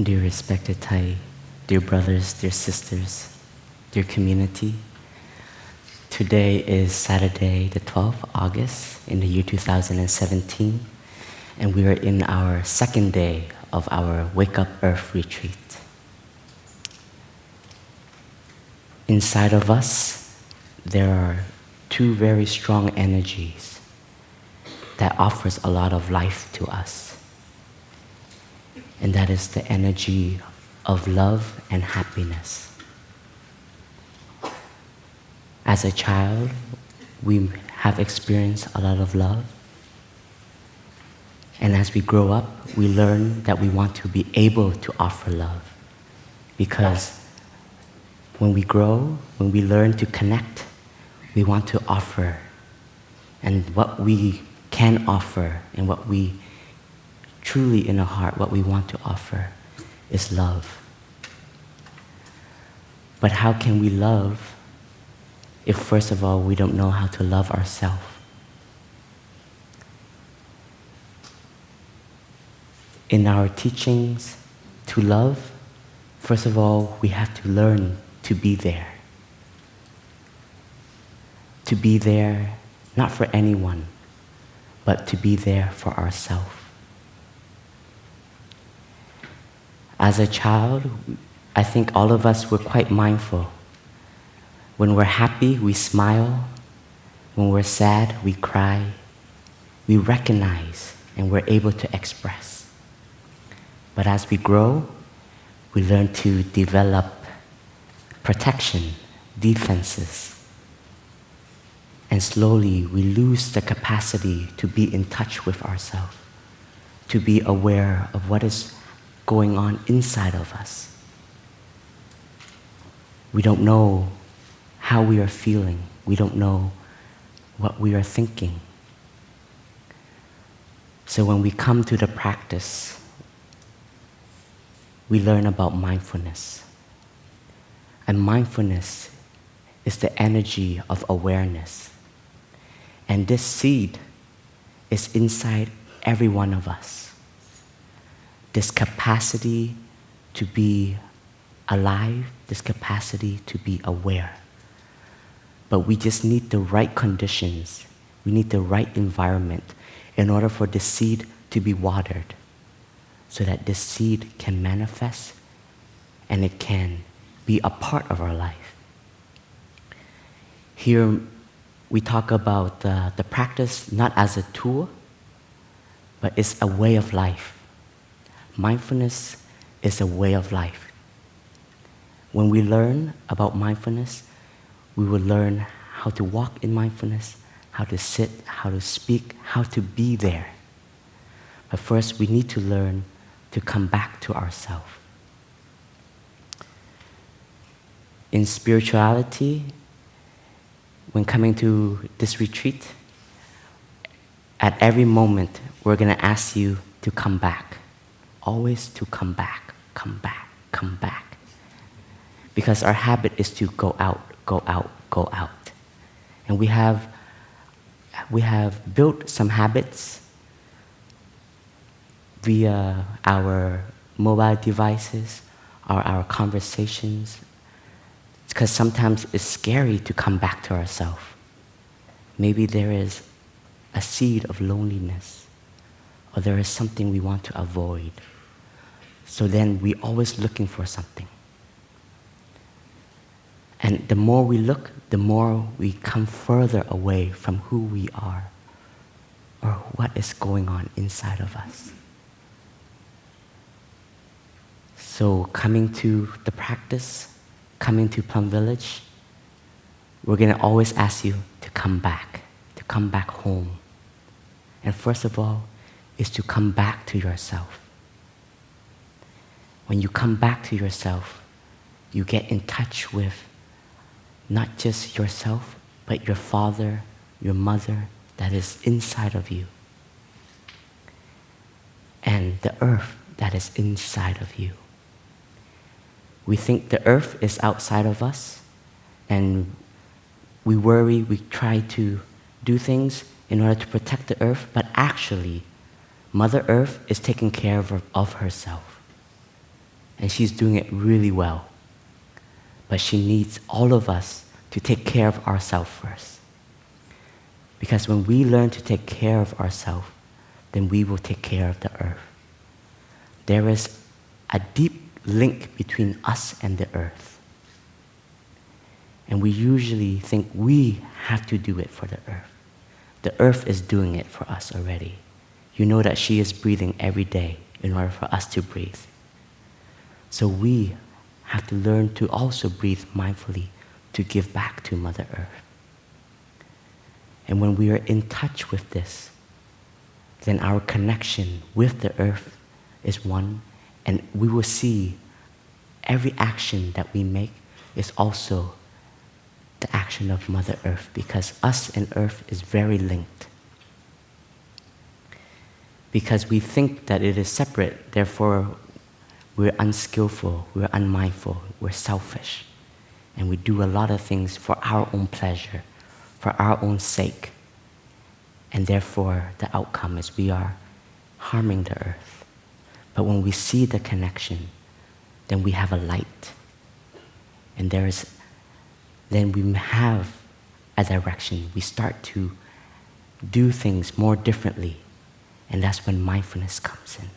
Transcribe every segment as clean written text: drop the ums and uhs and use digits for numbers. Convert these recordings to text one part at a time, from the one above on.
Dear respected Thai, dear brothers, dear sisters, dear community, today is Saturday, the 12th of August in the year 2017, and we are in our second day of our Wake Up Earth retreat. Inside of us, there are two very strong energies that offers a lot of life to us. And that is the energy of love and happiness. As a child, we have experienced a lot of love. And as we grow up, we learn that we want to be able to offer love. Because when we grow, when we learn to connect, we want to offer. And what we can offer and what we truly in our heart, what we want to offer is love. But how can we love if first of all we don't know how to love ourselves? In our teachings to love, first of all, we have to learn to be there. To be there, not for anyone, but to be there for ourselves. As a child, I think all of us were quite mindful. When we're happy, we smile. When we're sad, we cry. We recognize and we're able to express. But as we grow, we learn to develop protection, defenses. And slowly we lose the capacity to be in touch with ourselves, to be aware of what is going on inside of us. We don't know how we are feeling. We don't know what we are thinking. So when we come to the practice, we learn about mindfulness. And mindfulness is the energy of awareness. And this seed is inside every one of us. This capacity to be alive, this capacity to be aware. But we just need the right conditions. We need the right environment in order for this seed to be watered, so that this seed can manifest and it can be a part of our life. Here we talk about the practice not as a tool, but it's a way of life. Mindfulness is a way of life. When we learn about mindfulness, we will learn how to walk in mindfulness, how to sit, how to speak, how to be there. But first, we need to learn to come back to ourselves. In spirituality, when coming to this retreat, at every moment, we're going to ask you to come back. Always to come back, come back, come back. Because our habit is to go out, go out, go out. And we have built some habits via our mobile devices or our conversations, because sometimes it's scary to come back to ourselves. Maybe there is a seed of loneliness, or there is something we want to avoid. So then we're always looking for something. And the more we look, the more we come further away from who we are or what is going on inside of us. So coming to the practice, coming to Plum Village, we're going to always ask you to come back home. And first of all, is to come back to yourself. When you come back to yourself, you get in touch with not just yourself, but your father, your mother that is inside of you, and the earth that is inside of you. We think the earth is outside of us, and we worry, we try to do things in order to protect the earth, but actually, Mother Earth is taking care of herself. And she's doing it really well. But she needs all of us to take care of ourselves first. Because when we learn to take care of ourselves, then we will take care of the earth. There is a deep link between us and the earth. And we usually think we have to do it for the earth. The earth is doing it for us already. You know that she is breathing every day in order for us to breathe. So we have to learn to also breathe mindfully to give back to Mother Earth. And when we are in touch with this, then our connection with the earth is one, and we will see every action that we make is also the action of Mother Earth, because us and earth is very linked. Because we think that it is separate, therefore we're unskillful, we're unmindful, we're selfish. And we do a lot of things for our own pleasure, for our own sake. And therefore the outcome is we are harming the earth. But when we see the connection, then we have a light. And then we have a direction. We start to do things more differently. And that's when mindfulness comes in.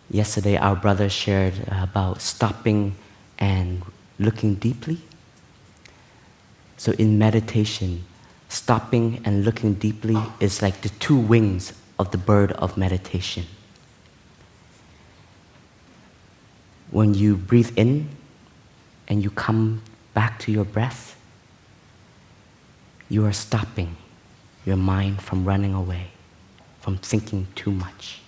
Yesterday, our brother shared about stopping and looking deeply. So in meditation, stopping and looking deeply is like the two wings of the bird of meditation. When you breathe in and you come back to your breath, you are stopping your mind from running away, from thinking too much.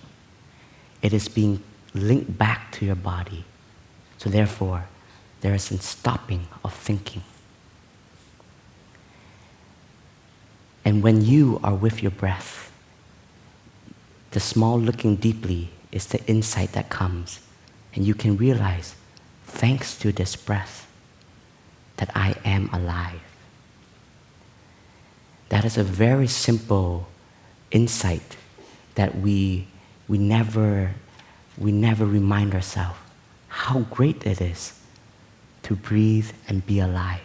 It is being linked back to your body. So therefore, there is a stopping of thinking. And when you are with your breath, the small looking deeply is the insight that comes. And you can realize, thanks to this breath, that I am alive. That is a very simple insight that we never remind ourselves how great it is to breathe and be alive.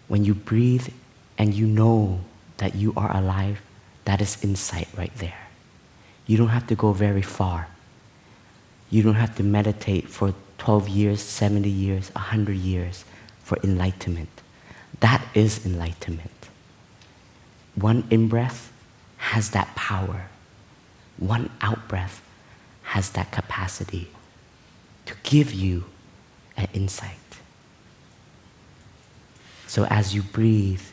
When you breathe and you know that you are alive, that is insight right there. You don't have to go very far. You don't have to meditate for 12 years, 70 years, 100 years for enlightenment. That is enlightenment. One in-breath has that power. One out-breath has that capacity to give you an insight. So as you breathe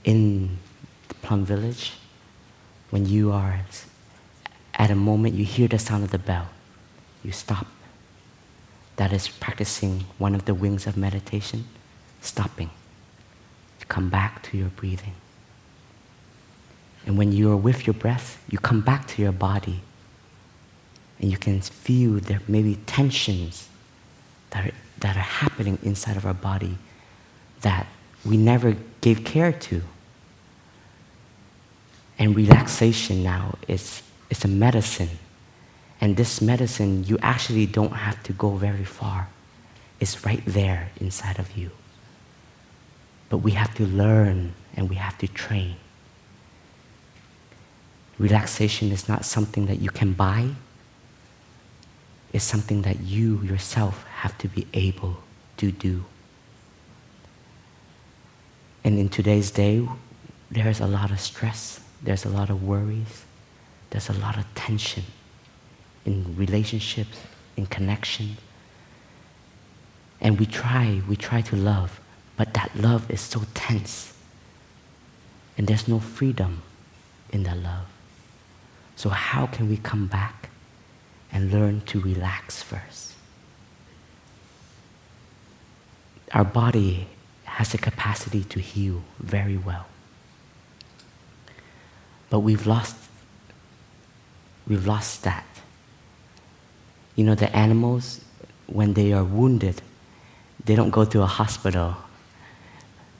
in the Plum Village, when you are at a moment you hear the sound of the bell, you stop. That is practicing one of the wings of meditation, stopping to come back to your breathing. And when you are with your breath, you come back to your body and you can feel there may be tensions that are happening inside of our body that we never gave care to. And relaxation now is a medicine. And this medicine, you actually don't have to go very far. It's right there inside of you. But we have to learn and we have to train. Relaxation is not something that you can buy. is something that you yourself have to be able to do. And in today's day, there's a lot of stress, there's a lot of worries, there's a lot of tension in relationships, in connection. And we try to love, but that love is so tense. And there's no freedom in that love. So how can we come back and learn to relax first? Our body has the capacity to heal very well. But we've lost that. You know, the animals, when they are wounded, they don't go to a hospital.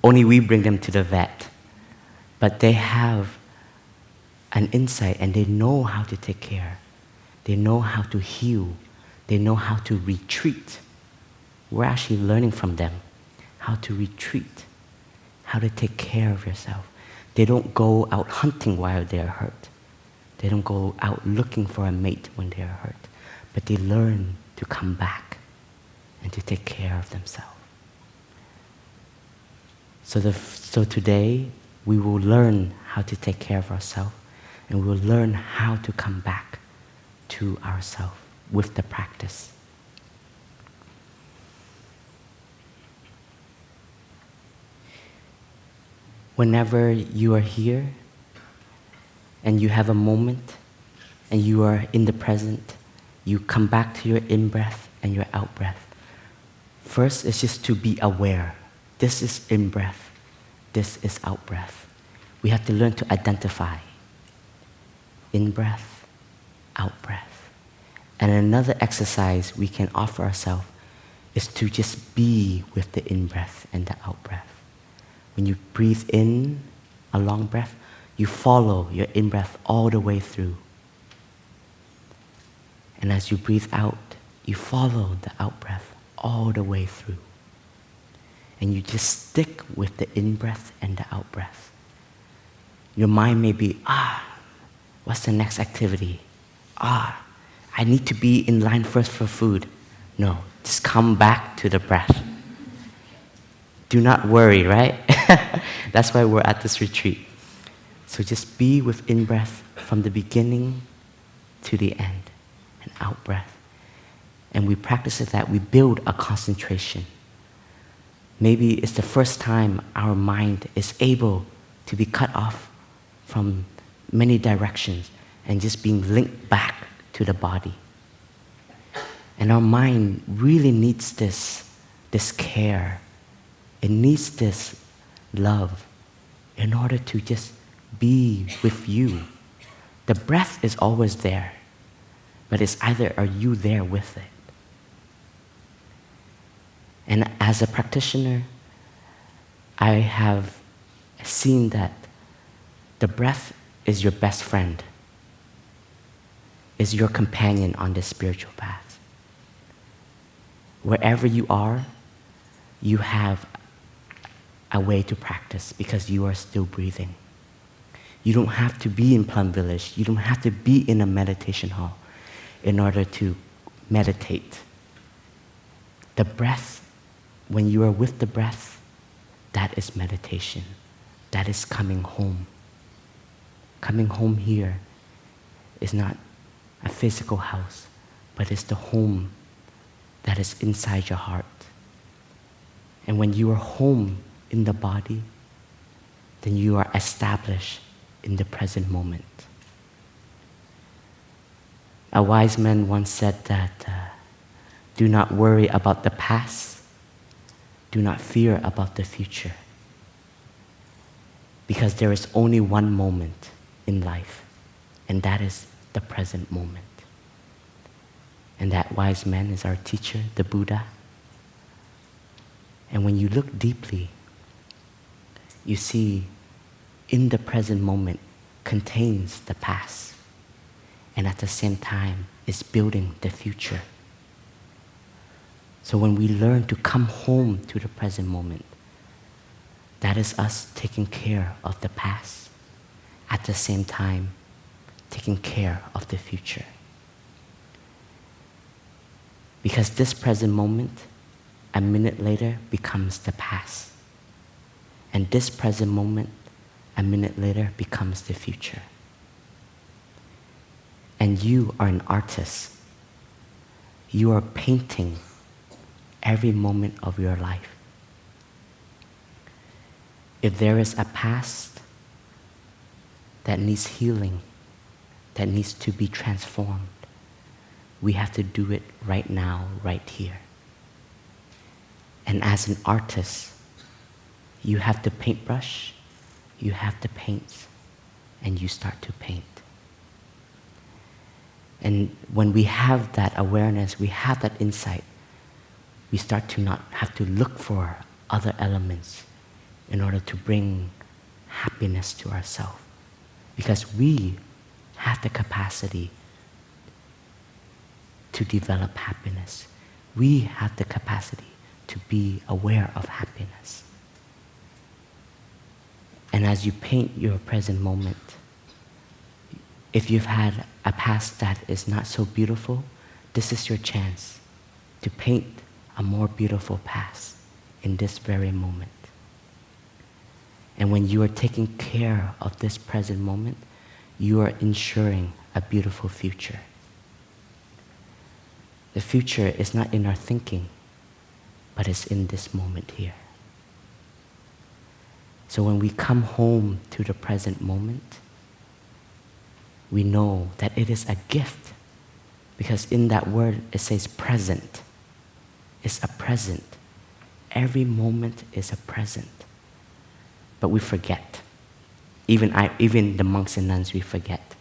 Only we bring them to the vet. But they have an insight and they know how to take care. They know how to heal. They know how to retreat. We're actually learning from them how to retreat, how to take care of yourself. They don't go out hunting while they're hurt. They don't go out looking for a mate when they're hurt. But they learn to come back and to take care of themselves. So today, we will learn how to take care of ourselves, and we will learn how to come back to ourselves with the practice. Whenever you are here and you have a moment and you are in the present, you come back to your in-breath and your out-breath. First is just to be aware. This is in-breath. This is out-breath. We have to learn to identify in-breath, out-breath. And another exercise we can offer ourselves is to just be with the in-breath and the out-breath. When you breathe in a long breath, you follow your in-breath all the way through. And as you breathe out, you follow the out-breath all the way through. And you just stick with the in-breath and the out-breath. Your mind may be, what's the next activity? I need to be in line first for food. No, just come back to the breath. Do not worry, right? That's why we're at this retreat. So just be with in-breath from the beginning to the end, and out-breath. And we practice that, we build a concentration. Maybe it's the first time our mind is able to be cut off from many directions and just being linked back to the body. And our mind really needs this care. It needs this love in order to just be with you. The breath is always there, but it's either are you there with it. And as a practitioner, I have seen that the breath is your best friend, is your companion on this spiritual path. Wherever you are, you have a way to practice because you are still breathing. You don't have to be in Plum Village. You don't have to be in a meditation hall in order to meditate. The breath, when you are with the breath, that is meditation. That is coming home. Coming home here is not a physical house, but it's the home that is inside your heart. And when you are home in the body, then you are established in the present moment. A wise man once said that, do not worry about the past, do not fear about the future, because there is only one moment in life, and that is the present moment. And that wise man is our teacher, the Buddha. And when you look deeply, you see in the present moment contains the past, and at the same time is building the future. So when we learn to come home to the present moment, that is us taking care of the past, at the same time taking care of the future. Because this present moment, a minute later, becomes the past. And this present moment, a minute later, becomes the future. And you are an artist. You are painting every moment of your life. If there is a past that needs healing, that needs to be transformed, we have to do it right now, right here. And as an artist, you have the paintbrush, you have the paints, and you start to paint. And when we have that awareness, we have that insight, we start to not have to look for other elements in order to bring happiness to ourselves. Because we have the capacity to develop happiness. We have the capacity to be aware of happiness. And as you paint your present moment, if you've had a past that is not so beautiful, this is your chance to paint a more beautiful past in this very moment. And when you are taking care of this present moment, you are ensuring a beautiful future. The future is not in our thinking, but it's in this moment here. So when we come home to the present moment, we know that it is a gift, because in that word it says present. It's a present. Every moment is a present. But we forget. Even the monks and nuns, we forget.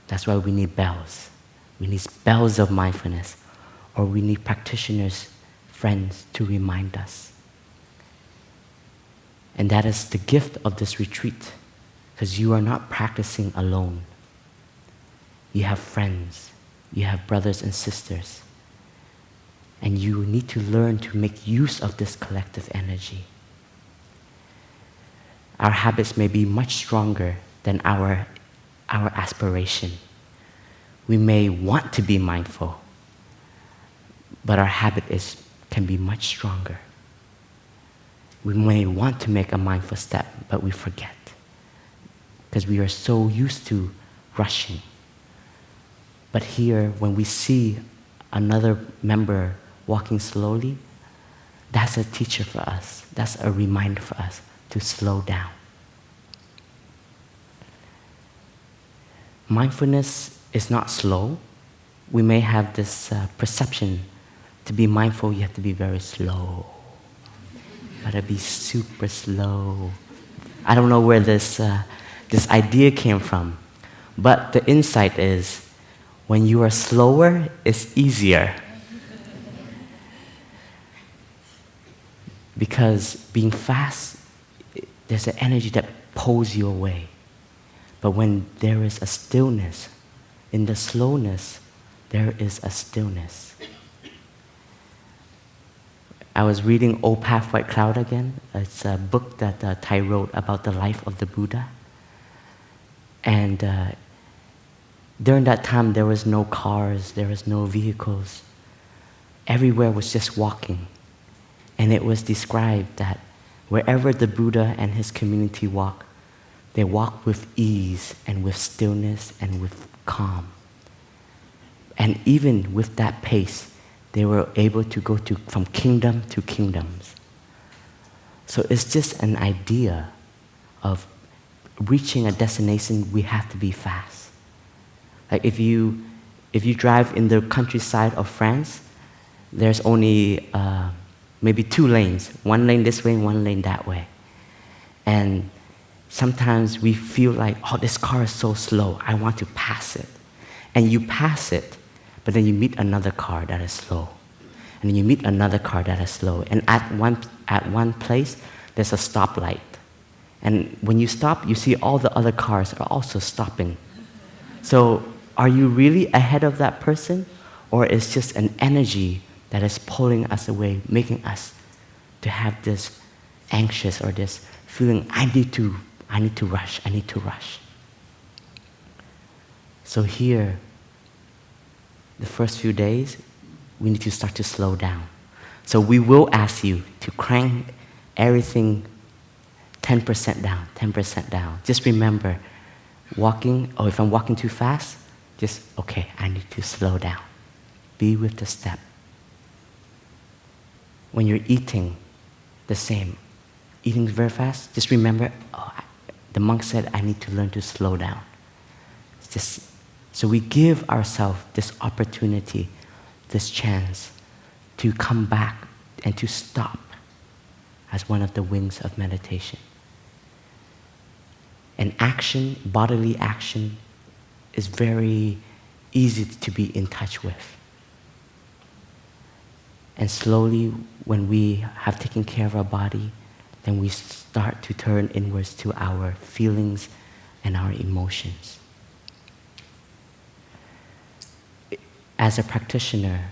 That's why we need bells. We need bells of mindfulness, or we need practitioners, friends to remind us. And that is the gift of this retreat, because you are not practicing alone. You have friends, you have brothers and sisters, and you need to learn to make use of this collective energy. Our habits may be much stronger than our aspiration. We may want to be mindful, but our habit can be much stronger. We may want to make a mindful step, but we forget, because we are so used to rushing. But here, when we see another member walking slowly, that's a teacher for us. That's a reminder for us to slow down. Mindfulness is not slow. We may have this perception to be mindful, you have to be very slow. Gotta be super slow. I don't know where this idea came from, but the insight is, when you are slower, it's easier. Because being fast, there's an energy that pulls you away. But when there is a stillness, in the slowness, there is a stillness. I was reading Old Path, White Cloud again. It's a book that Thai wrote about the life of the Buddha. And during that time, there was no cars, there was no vehicles. Everywhere was just walking. And it was described that wherever the Buddha and his community walk, they walk with ease and with stillness and with calm. And even with that pace, they were able to go from kingdom to kingdoms. So it's just an idea of reaching a destination, we have to be fast. Like if you drive in the countryside of France, there's only maybe 2 lanes, 1 lane this way and 1 lane that way. And sometimes we feel like, oh, this car is so slow, I want to pass it. And you pass it, but then you meet another car that is slow. And then you meet another car that is slow. And at one place, there's a stoplight. And when you stop, you see all the other cars are also stopping. So are you really ahead of that person? Or is just an energy that is pulling us away, making us to have this anxious or this feeling, I need to rush. So here, the first few days, we need to start to slow down. So we will ask you to crank everything 10% down, 10% down. Just remember, if I'm walking too fast, just, okay, I need to slow down. Be with the step. When you're eating, the same. Eating very fast, just remember, the monk said, I need to learn to slow down. So we give ourselves this opportunity, this chance to come back and to stop as one of the wings of meditation. And action, bodily action, is very easy to be in touch with. And slowly, when we have taken care of our body, then we start to turn inwards to our feelings and our emotions. As a practitioner,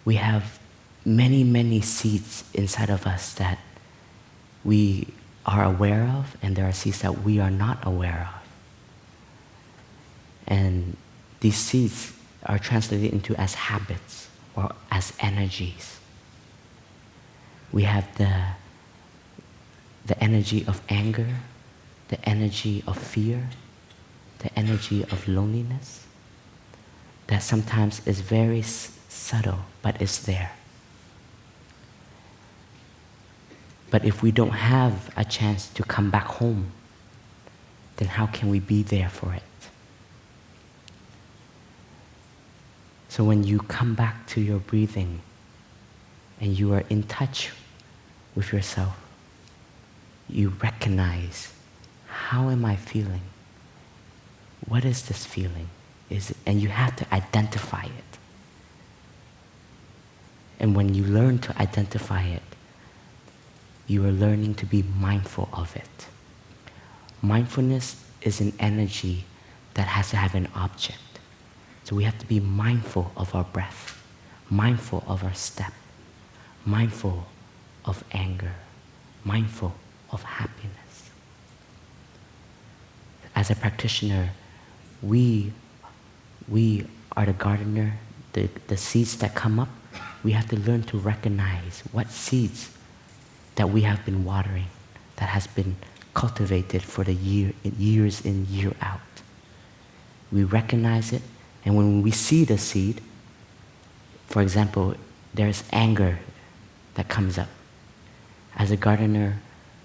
we have many, many seeds inside of us that we are aware of, and there are seeds that we are not aware of. And these seeds are translated into as habits or as energies. We have the energy of anger, the energy of fear, the energy of loneliness, that sometimes is very subtle, but is there. But if we don't have a chance to come back home, then how can we be there for it? So when you come back to your breathing and you are in touch with yourself, you recognize, how am I feeling? What is this feeling? And you have to identify it. And when you learn to identify it, you are learning to be mindful of it. Mindfulness is an energy that has to have an object. So we have to be mindful of our breath, mindful of our step, mindful of anger, mindful of happiness. As a practitioner, we are the gardener. The seeds that come up, we have to learn to recognize what seeds that we have been watering, that has been cultivated for the years in, year out. We recognize it, and when we see the seed, for example, there's anger that comes up. As a gardener,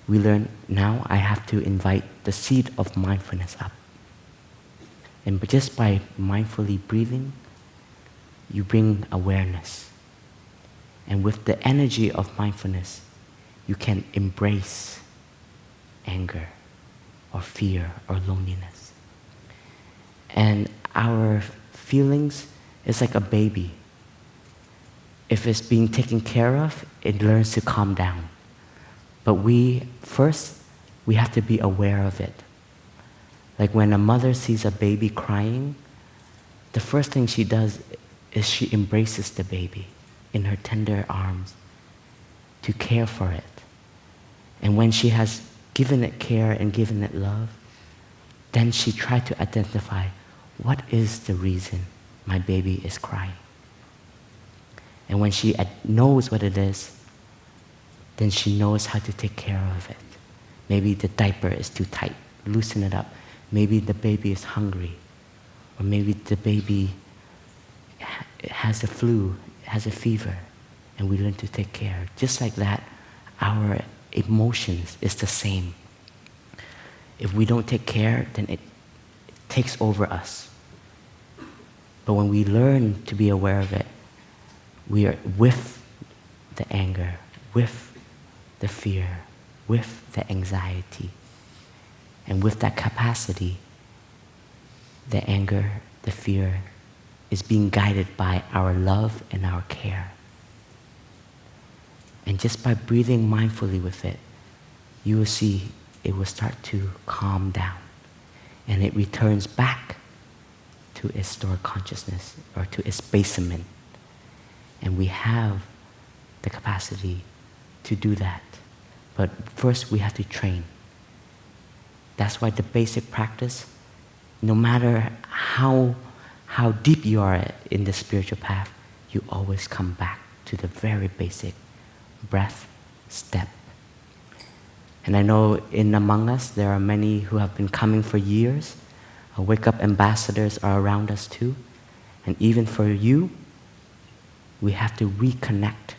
we learn, now I have to invite the seed of mindfulness up. And just by mindfully breathing, you bring awareness. And with the energy of mindfulness, you can embrace anger or fear or loneliness. And our feelings is like a baby. If it's being taken care of, it learns to calm down. But we have to be aware of it. Like when a mother sees a baby crying, the first thing she does is she embraces the baby in her tender arms to care for it. And when she has given it care and given it love, then she tries to identify, what is the reason my baby is crying? And when she knows what it is, then she knows how to take care of it. Maybe the diaper is too tight, loosen it up. Maybe the baby is hungry. Or maybe the baby has a flu, has a fever, and we learn to take care. Just like that, our emotions is the same. If we don't take care, then it takes over us. But when we learn to be aware of it, we are with the anger, with the fear, with the anxiety. And with that capacity, the anger, the fear, is being guided by our love and our care. And just by breathing mindfully with it, you will see it will start to calm down. And it returns back to its stored consciousness or to its basement. And we have the capacity to do that. But first we have to train. That's why the basic practice, no matter how deep you are in the spiritual path, you always come back to the very basic breath, step. And I know in among us, there are many who have been coming for years. Our Wake Up ambassadors are around us too. And even for you, we have to reconnect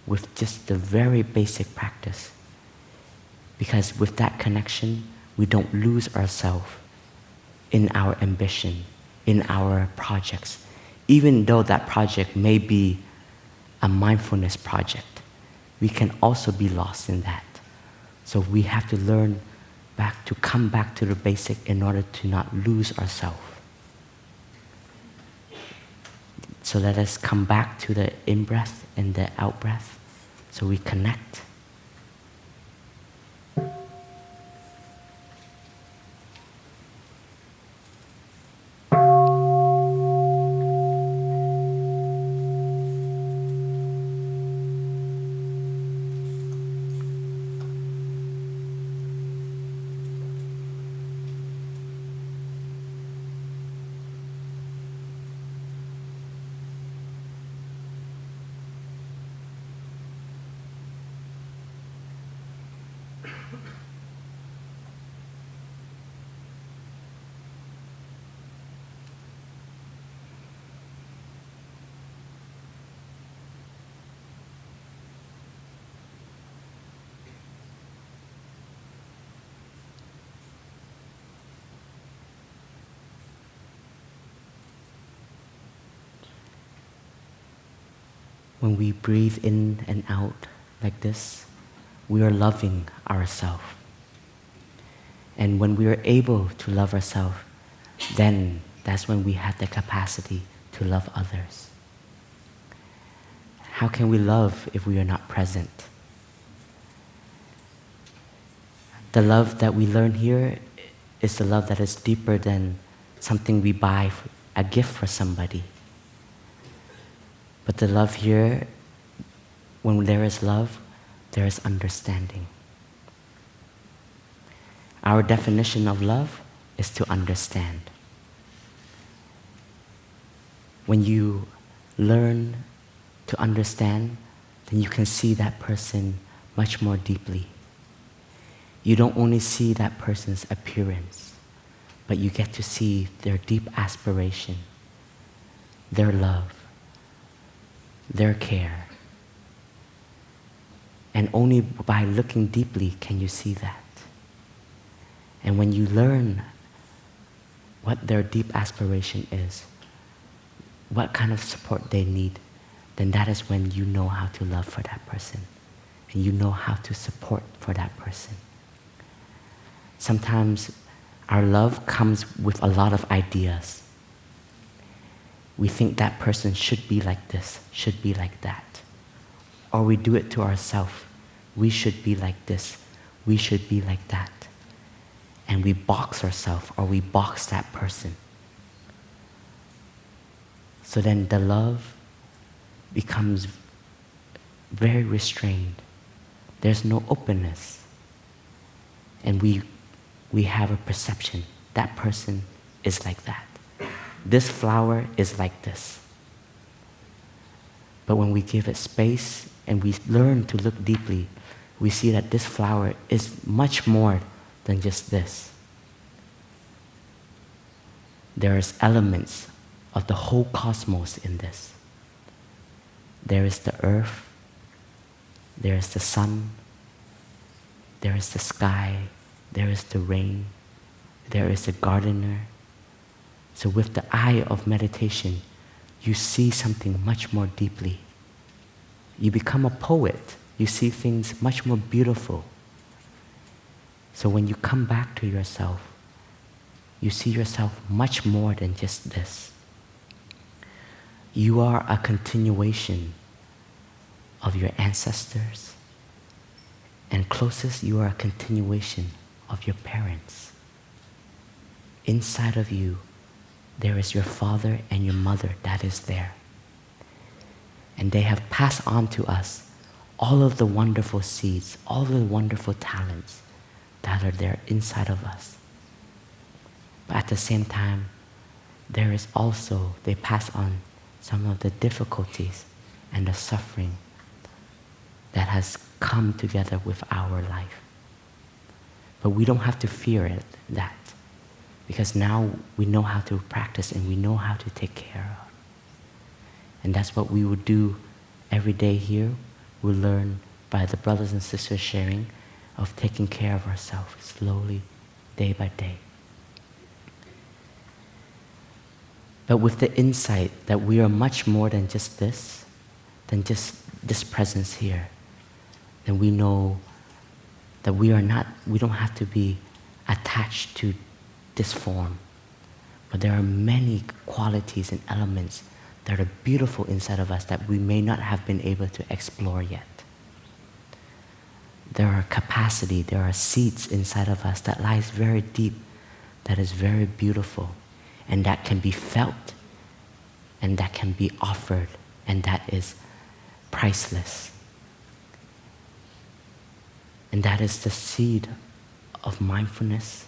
with just the very basic practice. Because with that connection, we don't lose ourselves in our ambition, in our projects. Even though that project may be a mindfulness project, we can also be lost in that. So we have to learn to come back to the basic in order to not lose ourselves. So let us come back to the in-breath and the out-breath so we connect. When we breathe in and out like this, we are loving ourselves. And when we are able to love ourselves, then that's when we have the capacity to love others. How can we love if we are not present? The love that we learn here is the love that is deeper than something we buy, a gift for somebody. But the love here, when there is love, there is understanding. Our definition of love is to understand. When you learn to understand, then you can see that person much more deeply. You don't only see that person's appearance, but you get to see their deep aspiration, their love, their care. And only by looking deeply can you see that. And when you learn what their deep aspiration is, what kind of support they need, then that is when you know how to love for that person. And you know how to support for that person. Sometimes our love comes with a lot of ideas. We think that person should be like this, should be like that. Or we do it to ourselves. We should be like this, we should be like that. And we box ourselves or we box that person. So then the love becomes very restrained. There's no openness. And we have a perception. That person is like that. This flower is like this. But when we give it space and we learn to look deeply, we see that this flower is much more than just this. There's elements of the whole cosmos in this. There is the earth, there is the sun, there is the sky, there is the rain, there is the gardener. So with the eye of meditation, you see something much more deeply. You become a poet. You see things much more beautiful. So when you come back to yourself, you see yourself much more than just this. You are a continuation of your ancestors, and closest, you are a continuation of your parents. Inside of you, there is your father and your mother that is there. And they have passed on to us all of the wonderful seeds, all the wonderful talents that are there inside of us. But at the same time, there is also, they pass on some of the difficulties and the suffering that has come together with our life. But we don't have to fear that, because now we know how to practice and we know how to take care of. And that's what we will do every day here. We'll learn by the brothers and sisters sharing of taking care of ourselves slowly, day by day. But with the insight that we are much more than just this presence here, then we know that we don't have to be attached to this form. But there are many qualities and elements that are beautiful inside of us that we may not have been able to explore yet. There are capacity, there are seeds inside of us that lies very deep, that is very beautiful, and that can be felt, and that can be offered, and that is priceless. And that is the seed of mindfulness,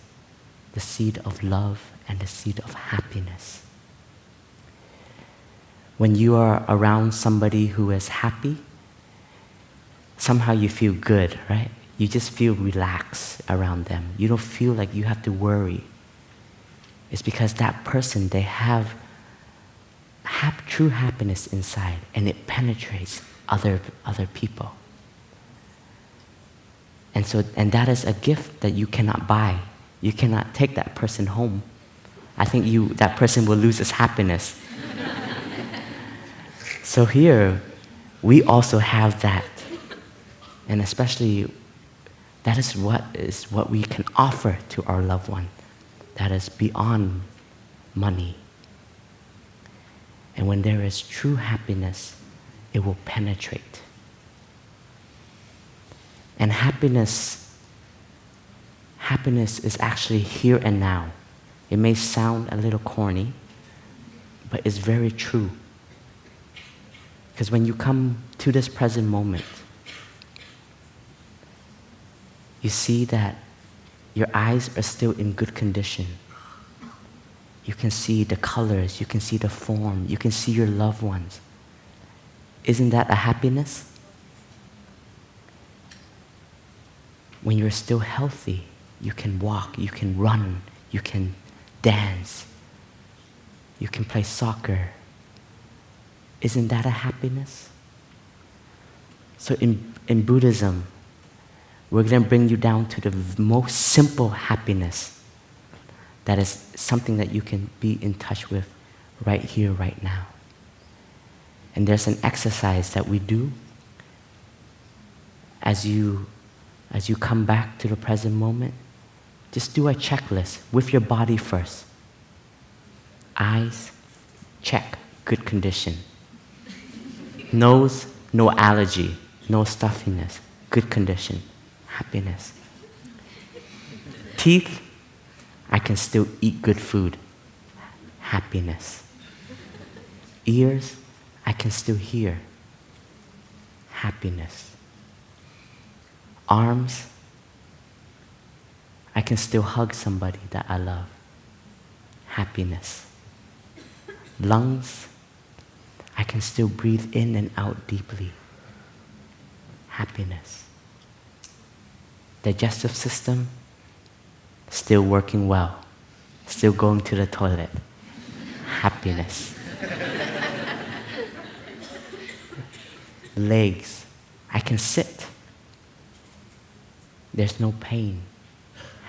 the seed of love, and the seed of happiness. When you are around somebody who is happy, somehow you feel good, right? You just feel relaxed around them. You don't feel like you have to worry. It's because that person, they have true happiness inside, and it penetrates other people. And that is a gift that you cannot buy. You cannot take that person home. I think that person will lose its happiness. So here, we also have that. And especially, that is what we can offer to our loved one. That is beyond money. And when there is true happiness, it will penetrate. And happiness is actually here and now. It may sound a little corny, but it's very true. Because when you come to this present moment, you see that your eyes are still in good condition. You can see the colors, you can see the form, you can see your loved ones. Isn't that a happiness? When you're still healthy, you can walk, you can run, you can dance, you can play soccer. Isn't that a happiness? So in Buddhism, we're going to bring you down to the most simple happiness. That is something that you can be in touch with right here, right now. And there's an exercise that we do as you come back to the present moment. Just do a checklist with your body first. Eyes, check, good condition. Nose, no allergy, no stuffiness, good condition, happiness. Teeth, I can still eat good food, happiness. Ears, I can still hear, happiness. Arms, I can still hug somebody that I love, happiness. Lungs, I can still breathe in and out deeply, happiness. Digestive system, still working well, still going to the toilet, happiness. Legs, I can sit. There's no pain,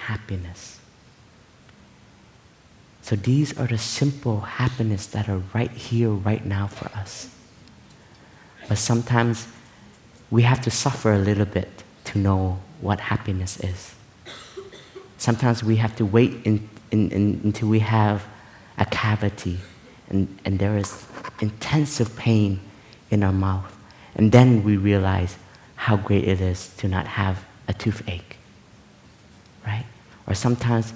happiness. So these are the simple happiness that are right here, right now for us. But sometimes we have to suffer a little bit to know what happiness is. Sometimes we have to wait until we have a cavity and there is intensive pain in our mouth. And then we realize how great it is to not have a toothache, right? Or sometimes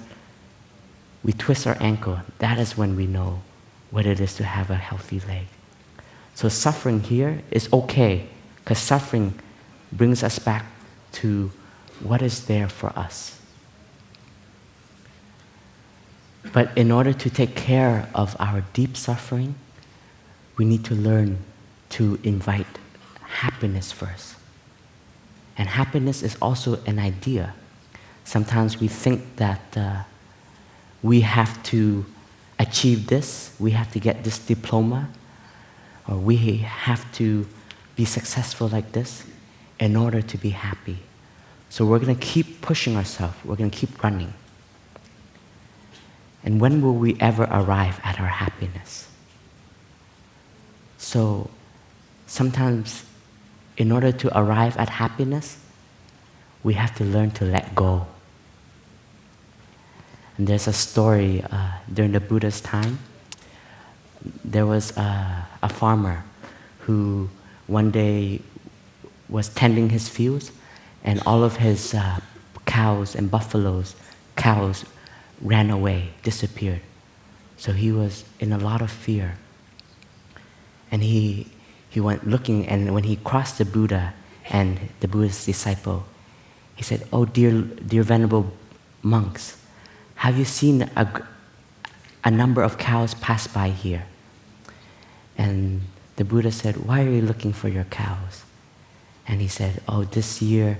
we twist our ankle. That is when we know what it is to have a healthy leg. So suffering here is okay, because suffering brings us back to what is there for us. But in order to take care of our deep suffering, we need to learn to invite happiness first. And happiness is also an idea. Sometimes we think that we have to achieve this, we have to get this diploma, or we have to be successful like this in order to be happy. So we're going to keep pushing ourselves, we're going to keep running. And when will we ever arrive at our happiness? So sometimes in order to arrive at happiness, we have to learn to let go. And there's a story during the Buddha's time. There was a farmer who one day was tending his fields, and all of his cows and cows ran away, disappeared. So he was in a lot of fear. And he went looking, and when he crossed the Buddha and the Buddha's disciple, he said, "Oh, dear venerable monks, have you seen a number of cows pass by here?" And the Buddha said, "Why are you looking for your cows?" And he said, "Oh, this year,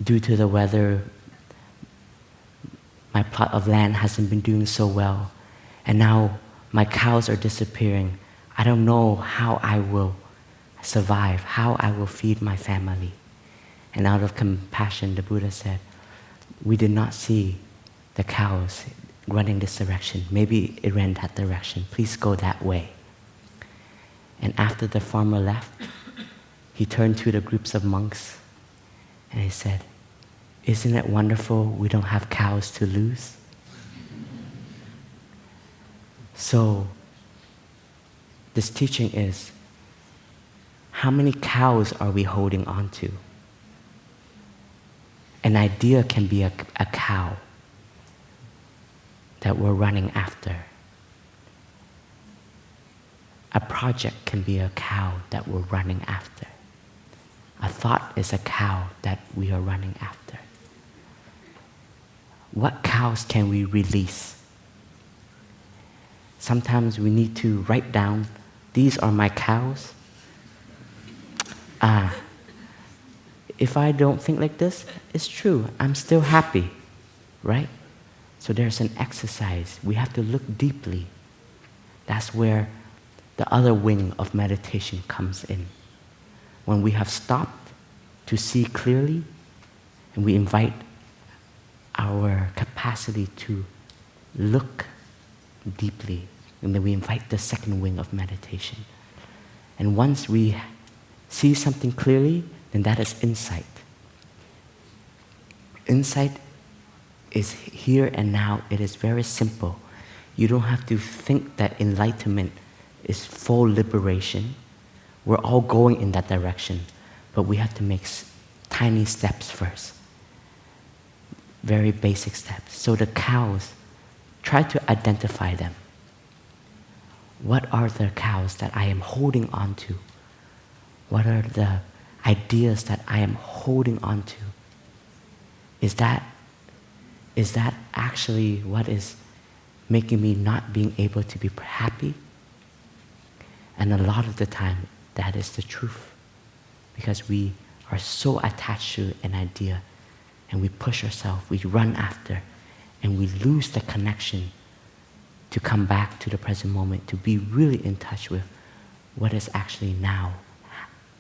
due to the weather, my plot of land hasn't been doing so well, and now my cows are disappearing. I don't know how I will survive, how I will feed my family." And out of compassion, the Buddha said, "We did not see the cows running this direction. Maybe it ran that direction. Please go that way." And after the farmer left, he turned to the groups of monks and he said, "Isn't it wonderful we don't have cows to lose?" So this teaching is, how many cows are we holding on to? An idea can be a cow that we're running after. A project can be a cow that we're running after. A thought is a cow that we are running after. What cows can we release? Sometimes we need to write down, these are my cows. If I don't think like this, it's true, I'm still happy, right? So there's an exercise. We have to look deeply. That's where the other wing of meditation comes in. When we have stopped to see clearly, and we invite our capacity to look deeply, and then we invite the second wing of meditation. And once we see something clearly, then that is insight. Insight is here and now. It is very simple. You don't have to think that enlightenment is full liberation. We're all going in that direction, but we have to make tiny steps first. Very basic steps. So the cows, try to identify them. What are the cows that I am holding on to? What are the ideas that I am holding on to? Is that actually what is making me not being able to be happy? And a lot of the time, that is the truth. Because we are so attached to an idea, and we push ourselves, we run after, and we lose the connection to come back to the present moment, to be really in touch with what is actually now,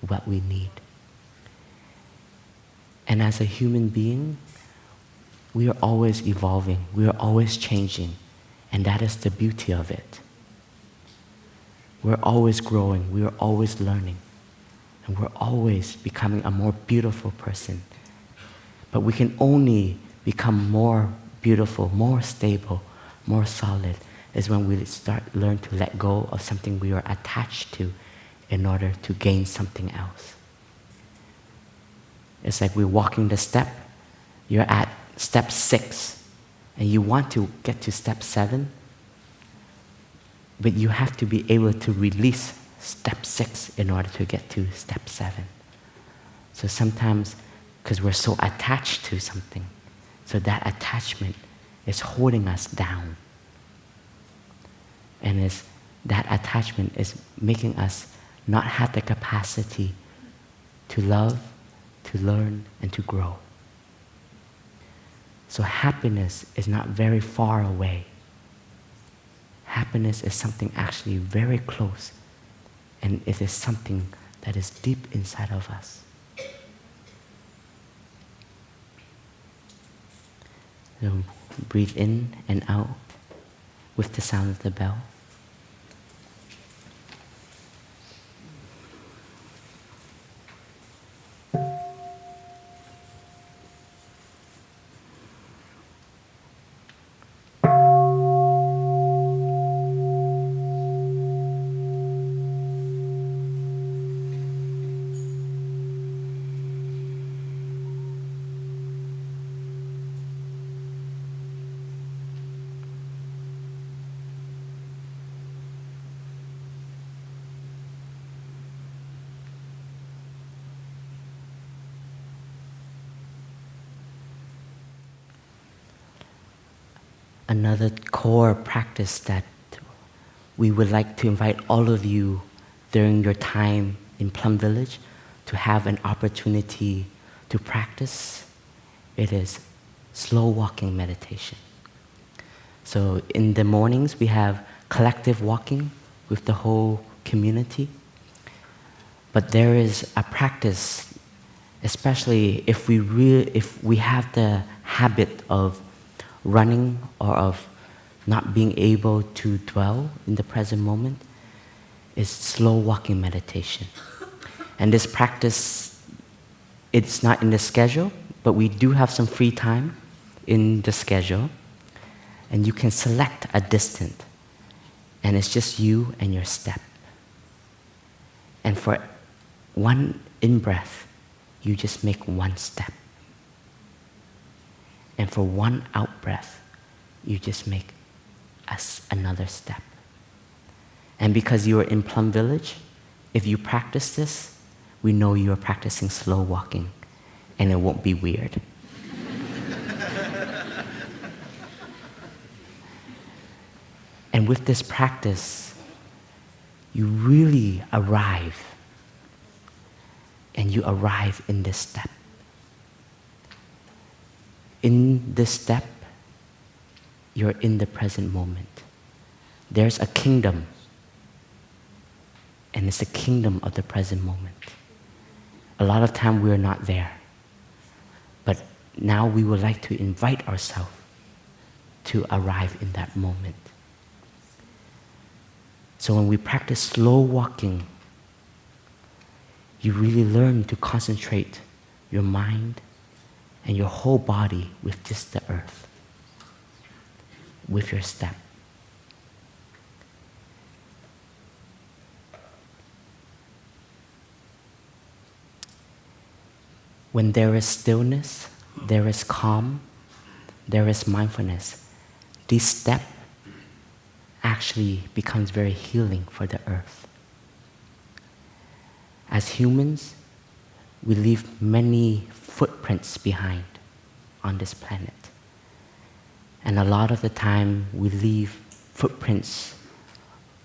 what we need. And as a human being, we are always evolving, we are always changing, and that is the beauty of it. We're always growing, we are always learning, and we're always becoming a more beautiful person. But we can only become more beautiful, more stable, more solid, is when we learn to let go of something we are attached to in order to gain something else. It's like we're walking the step, you're at step 6, and you want to get to step 7, but you have to be able to release step 6 in order to get to step 7. So sometimes, because we're so attached to something, so that attachment is holding us down. And that attachment is making us not have the capacity to love, to learn, and to grow. So happiness is not very far away. Happiness is something actually very close, and it is something that is deep inside of us. So breathe in and out with the sound of the bell. Another core practice that we would like to invite all of you during your time in Plum Village to have an opportunity to practice, it is slow walking meditation. So in the mornings we have collective walking with the whole community, but there is a practice, especially if we have the habit of running or of not being able to dwell in the present moment, is slow walking meditation. And this practice, it's not in the schedule, but we do have some free time in the schedule, and you can select a distance, and it's just you and your step. And for one in-breath, you just make one step. And for one out-breath, you just make another step. And because you are in Plum Village, if you practice this, we know you are practicing slow walking, and it won't be weird. And with this practice, you really arrive, and you arrive in this step. In this step, you're in the present moment. There's a kingdom, and it's the kingdom of the present moment. A lot of time we're not there, but now we would like to invite ourselves to arrive in that moment. So when we practice slow walking, you really learn to concentrate your mind and your whole body with just the earth, with your step. When there is stillness, there is calm, there is mindfulness. This step actually becomes very healing for the earth. As humans, we leave many footprints behind on this planet. And a lot of the time, we leave footprints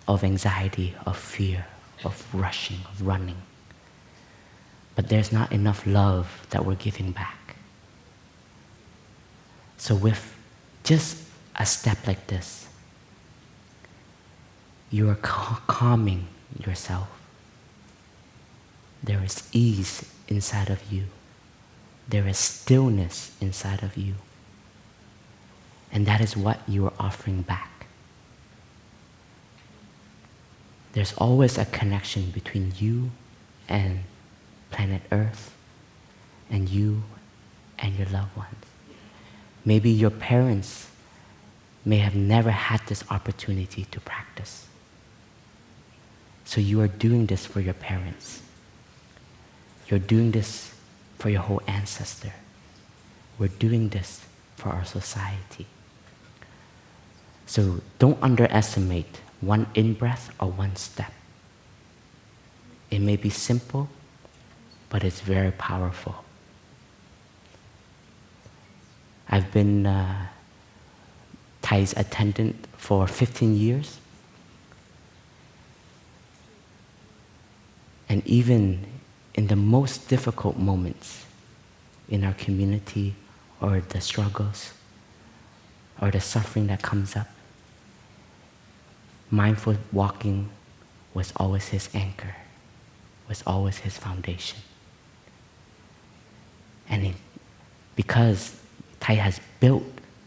of anxiety, of fear, of rushing, of running. But there's not enough love that we're giving back. So with just a step like this, you are calming yourself. There is ease inside of you. There is stillness inside of you. And that is what you are offering back. There's always a connection between you and planet Earth, and you and your loved ones. Maybe your parents may have never had this opportunity to practice. So you are doing this for your parents. You're doing this for your whole ancestor. We're doing this for our society. So don't underestimate one in-breath or one step. It may be simple, but it's very powerful. I've been Thai's attendant for 15 years. And even in the most difficult moments in our community, or the struggles, or the suffering that comes up, mindful walking was always his anchor, was always his foundation. And because Thai has built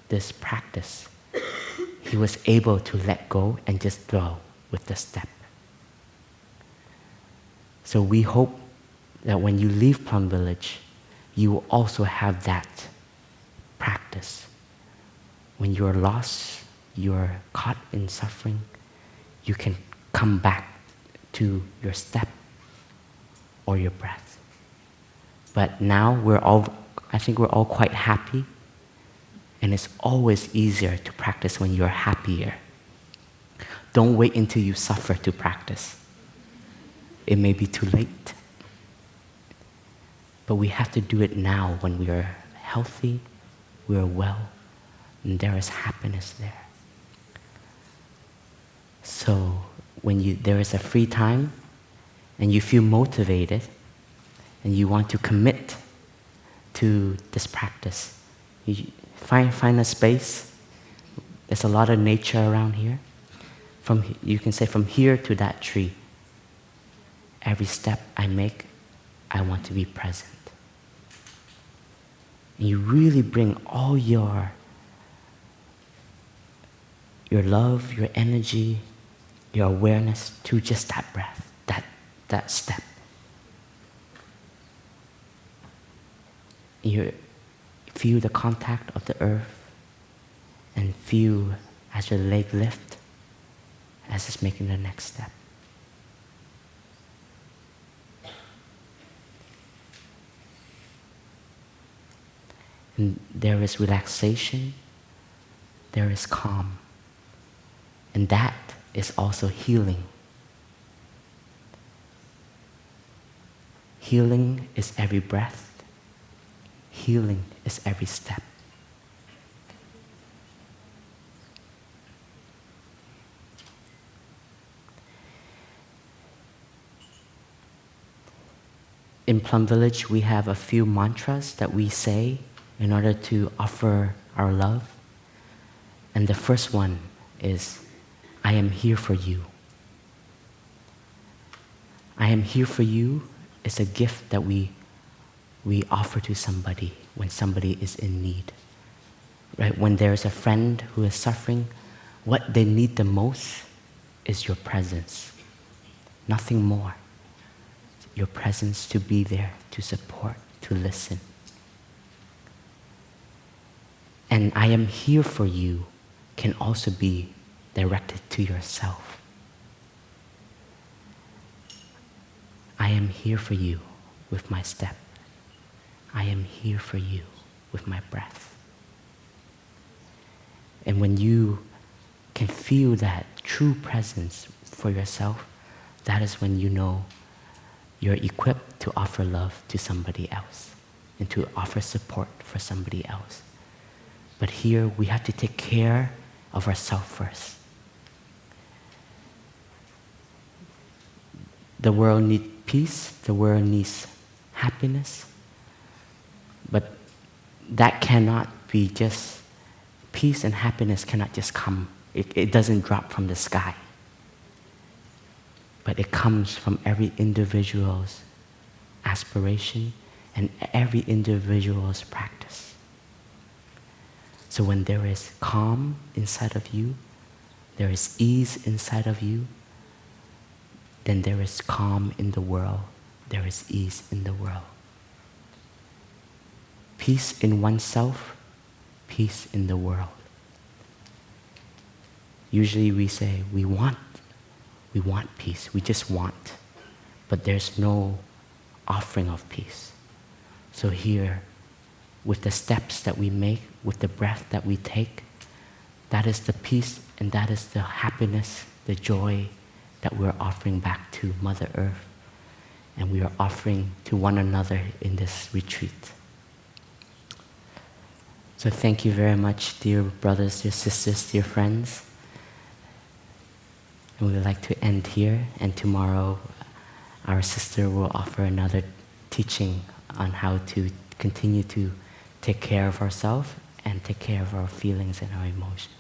this practice, he was able to let go and just flow with the step. So we hope that when you leave Plum Village, you will also have that practice. When you're lost, you're caught in suffering, you can come back to your step or your breath. But now I think we're all quite happy, and it's always easier to practice when you're happier. Don't wait until you suffer to practice. It may be too late. But we have to do it now when we are healthy, we are well, and there is happiness there. So when there is a free time and you feel motivated and you want to commit to this practice, you find a space. There's a lot of nature around here. You can say from here to that tree, every step I make, I want to be present. And you really bring all your love, your energy, your awareness to just that breath, that step. You feel the contact of the earth and feel as your leg lifts as it's making the next step. And there is relaxation, there is calm, and that is also healing. Healing is every breath, healing is every step. In Plum Village, we have a few mantras that we say in order to offer our love. And the first one is, I am here for you. I am here for you is a gift that we offer to somebody when somebody is in need. Right? When there's a friend who is suffering, what they need the most is your presence. Nothing more. Your presence to be there, to support, to listen. And I am here for you can also be directed to yourself. I am here for you with my step. I am here for you with my breath. And when you can feel that true presence for yourself, that is when you know you're equipped to offer love to somebody else and to offer support for somebody else. But here we have to take care of ourselves first. The world needs peace, the world needs happiness, but that cannot be just, peace and happiness cannot just come. It doesn't drop from the sky. But it comes from every individual's aspiration and every individual's practice. So when there is calm inside of you, there is ease inside of you, then there is calm in the world, there is ease in the world. Peace in oneself, peace in the world. Usually we say, we want peace, we just want, but there's no offering of peace. So here, with the steps that we make, with the breath that we take, that is the peace and that is the happiness, the joy that we're offering back to Mother Earth, and we are offering to one another in this retreat. So thank you very much, dear brothers, dear sisters, dear friends. And we would like to end here, and tomorrow our sister will offer another teaching on how to continue to take care of ourselves and take care of our feelings and our emotions.